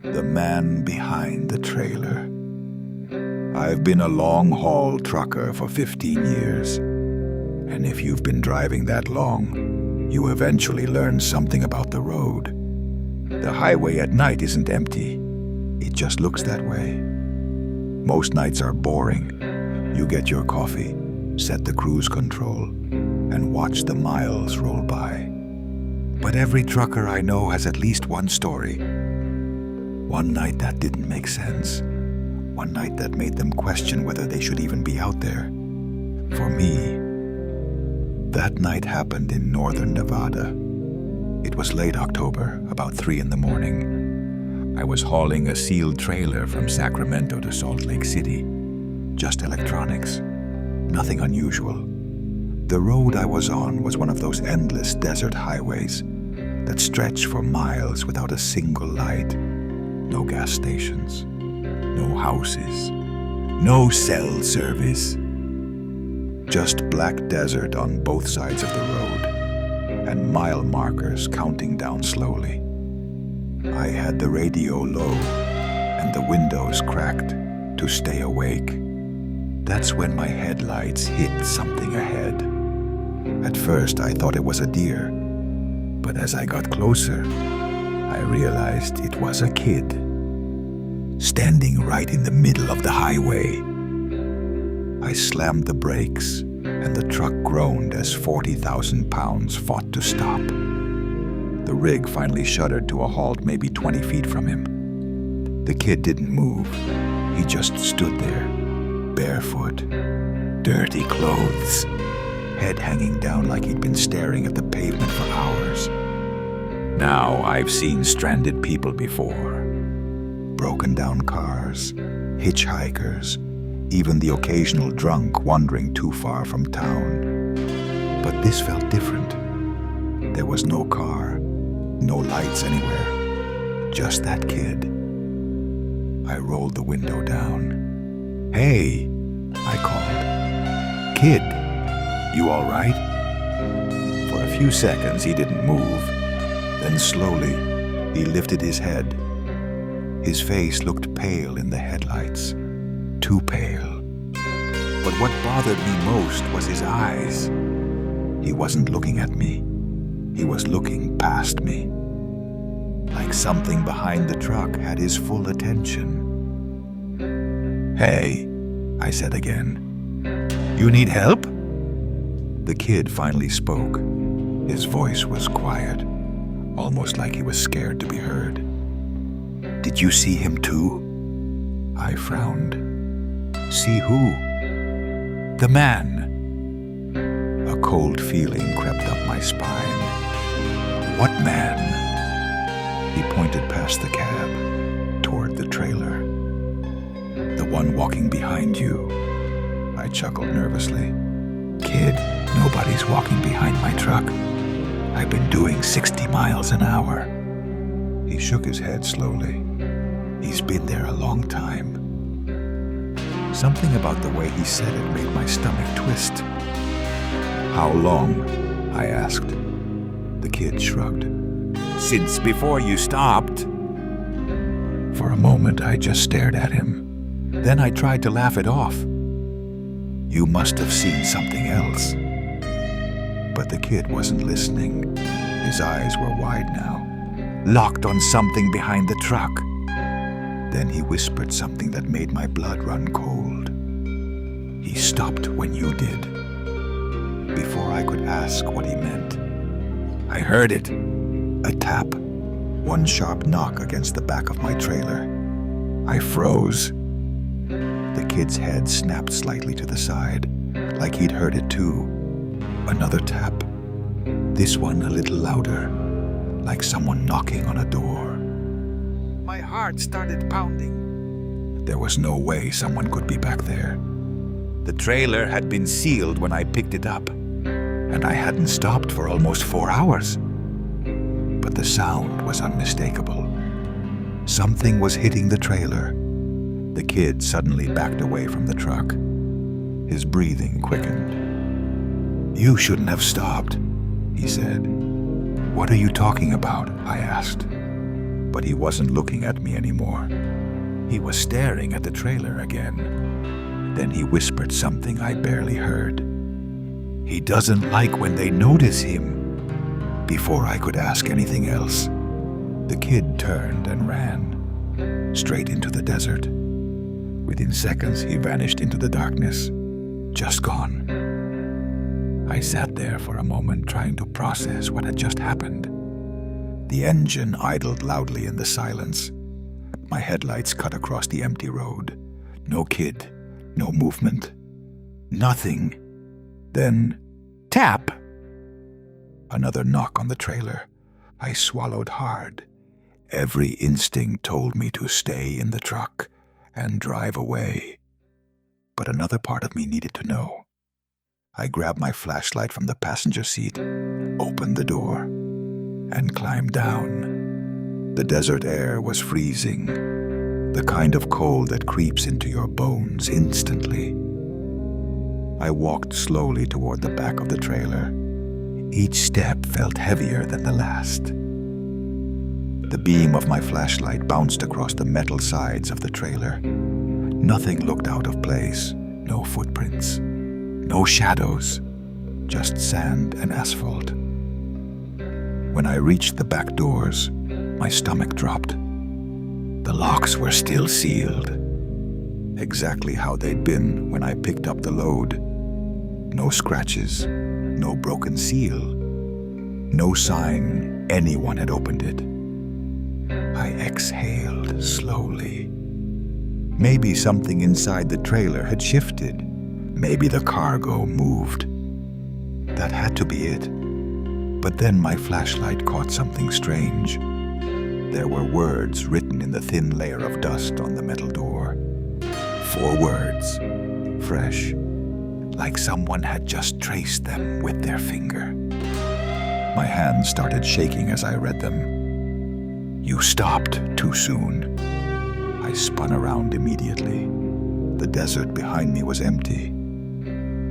The man behind the trailer. I've been a long-haul trucker for 15 years. And if you've been driving that long, you eventually learn something about the road. The highway at night isn't empty. It just looks that way. Most nights are boring. You get your coffee, set the cruise control, and watch the miles roll by. But every trucker I know has at least one story. One night that didn't make sense. One night that made them question whether they should even be out there. For me, that night happened in northern Nevada. It was late October, about 3 a.m. I was hauling a sealed trailer from Sacramento to Salt Lake City. Just electronics. Nothing unusual. The road I was on was one of those endless desert highways that stretch for miles without a single light. No gas stations. No houses. No cell service. Just black desert on both sides of the road, and mile markers counting down slowly. I had the radio low and the windows cracked to stay awake. That's when my headlights hit something ahead. At first I thought it was a deer, but as I got closer, I realized it was a kid, standing right in the middle of the highway. I slammed the brakes, and the truck groaned as 40,000 pounds fought to stop. The rig finally shuddered to a halt maybe 20 feet from him. The kid didn't move. He just stood there, barefoot, dirty clothes, head hanging down like he'd been staring at the pavement for hours. Now I've seen stranded people before. Broken down cars, hitchhikers, even the occasional drunk wandering too far from town. But this felt different. There was no car, no lights anywhere, just that kid. I rolled the window down. "Hey," I called. "Kid, you all right?" For a few seconds he didn't move. Then slowly, he lifted his head. His face looked pale in the headlights. Too pale. But what bothered me most was his eyes. He wasn't looking at me. He was looking past me. Like something behind the truck had his full attention. "Hey," I said again. "You need help?" The kid finally spoke. His voice was quiet, almost like he was scared to be heard. "Did you see him too?" I frowned. "See who?" "The man." A cold feeling crept up my spine. "What man?" He pointed past the cab, toward the trailer. "The one walking behind you." I chuckled nervously. "Kid, nobody's walking behind my truck. I've been doing 60 miles an hour." He shook his head slowly. He's been there a long time. Something about the way he said it made my stomach twist. "How long?" I asked. The kid shrugged. "Since before you stopped." For a moment, I just stared at him. Then I tried to laugh it off. "You must have seen something else." But the kid wasn't listening. His eyes were wide now, locked on something behind the truck. Then he whispered something that made my blood run cold. "He stopped when you did." Before I could ask what he meant, I heard it. A tap. One sharp knock against the back of my trailer. I froze. The kid's head snapped slightly to the side, like he'd heard it too. Another tap. This one a little louder, like someone knocking on a door. My heart started pounding. There was no way someone could be back there. The trailer had been sealed when I picked it up, and I hadn't stopped for almost 4 hours. But the sound was unmistakable. Something was hitting the trailer. The kid suddenly backed away from the truck. His breathing quickened. "You shouldn't have stopped," he said. "What are you talking about?" I asked. But he wasn't looking at me anymore. He was staring at the trailer again. Then he whispered something I barely heard. He doesn't like when they notice him. Before I could ask anything else, the kid turned and ran, straight into the desert. Within seconds, he vanished into the darkness, just gone. I sat there for a moment trying to process what had just happened. The engine idled loudly in the silence. My headlights cut across the empty road. No kid, no movement, nothing. Then, tap! Another knock on the trailer. I swallowed hard. Every instinct told me to stay in the truck and drive away. But another part of me needed to know. I grabbed my flashlight from the passenger seat, opened the door, and climbed down. The desert air was freezing, the kind of cold that creeps into your bones instantly. I walked slowly toward the back of the trailer. Each step felt heavier than the last. The beam of my flashlight bounced across the metal sides of the trailer. Nothing looked out of place. No footprints. No shadows. Just sand and asphalt. When I reached the back doors, my stomach dropped. The locks were still sealed. Exactly how they'd been when I picked up the load. No scratches. No broken seal. No sign anyone had opened it. I exhaled slowly. Maybe something inside the trailer had shifted. Maybe the cargo moved. That had to be it. But then my flashlight caught something strange. There were words written in the thin layer of dust on the metal door. 4 words. Fresh. Like someone had just traced them with their finger. My hands started shaking as I read them. You stopped too soon. I spun around immediately. The desert behind me was empty.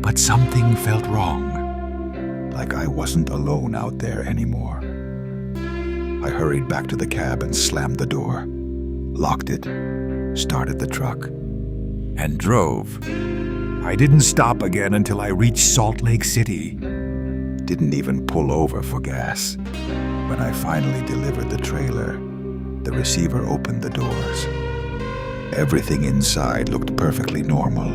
But something felt wrong, like I wasn't alone out there anymore. I hurried back to the cab and slammed the door, locked it, started the truck, and drove. I didn't stop again until I reached Salt Lake City. Didn't even pull over for gas. When I finally delivered the trailer, the receiver opened the doors. Everything inside looked perfectly normal.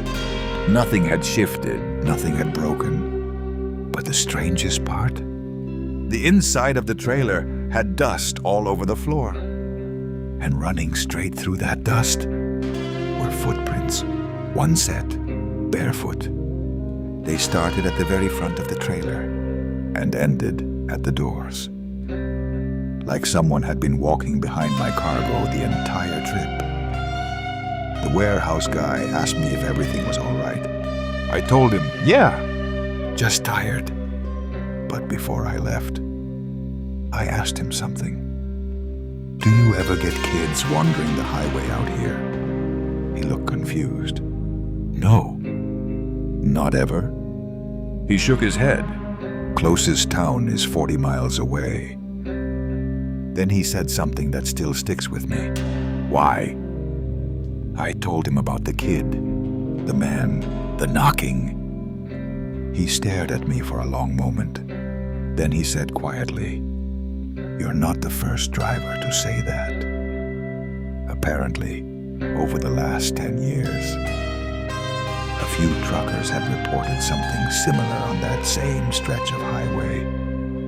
Nothing had shifted, nothing had broken. But the strangest part? The inside of the trailer had dust all over the floor. And running straight through that dust were footprints. One set. Barefoot. They started at the very front of the trailer and ended at the doors. Like someone had been walking behind my cargo the entire trip. The warehouse guy asked me if everything was all right. I told him, yeah, just tired. But before I left, I asked him something. Do you ever get kids wandering the highway out here? He looked confused. No. Not ever? He shook his head. Closest town is 40 miles away. Then he said something that still sticks with me. Why? I told him about the kid, the man, the knocking. He stared at me for a long moment. Then he said quietly, You're not the first driver to say that. Apparently, over the last 10 years, a few truckers had reported something similar on that same stretch of highway.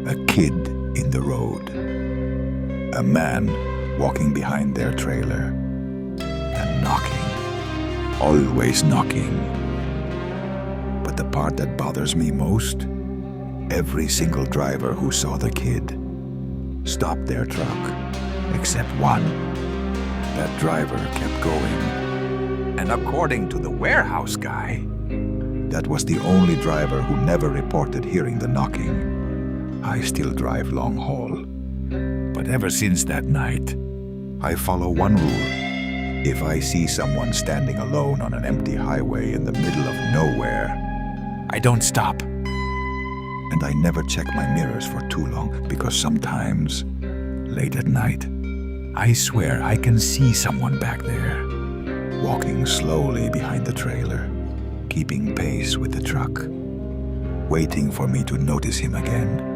A kid in the road. A man walking behind their trailer. And knocking. Always knocking. But the part that bothers me most, every single driver who saw the kid stopped their truck, except one. That driver kept going. And according to the warehouse guy, that was the only driver who never reported hearing the knocking. I still drive long haul. But ever since that night, I follow one rule. If I see someone standing alone on an empty highway in the middle of nowhere, I don't stop. And I never check my mirrors for too long because sometimes, late at night, I swear I can see someone back there, walking slowly behind the trailer, keeping pace with the truck, waiting for me to notice him again.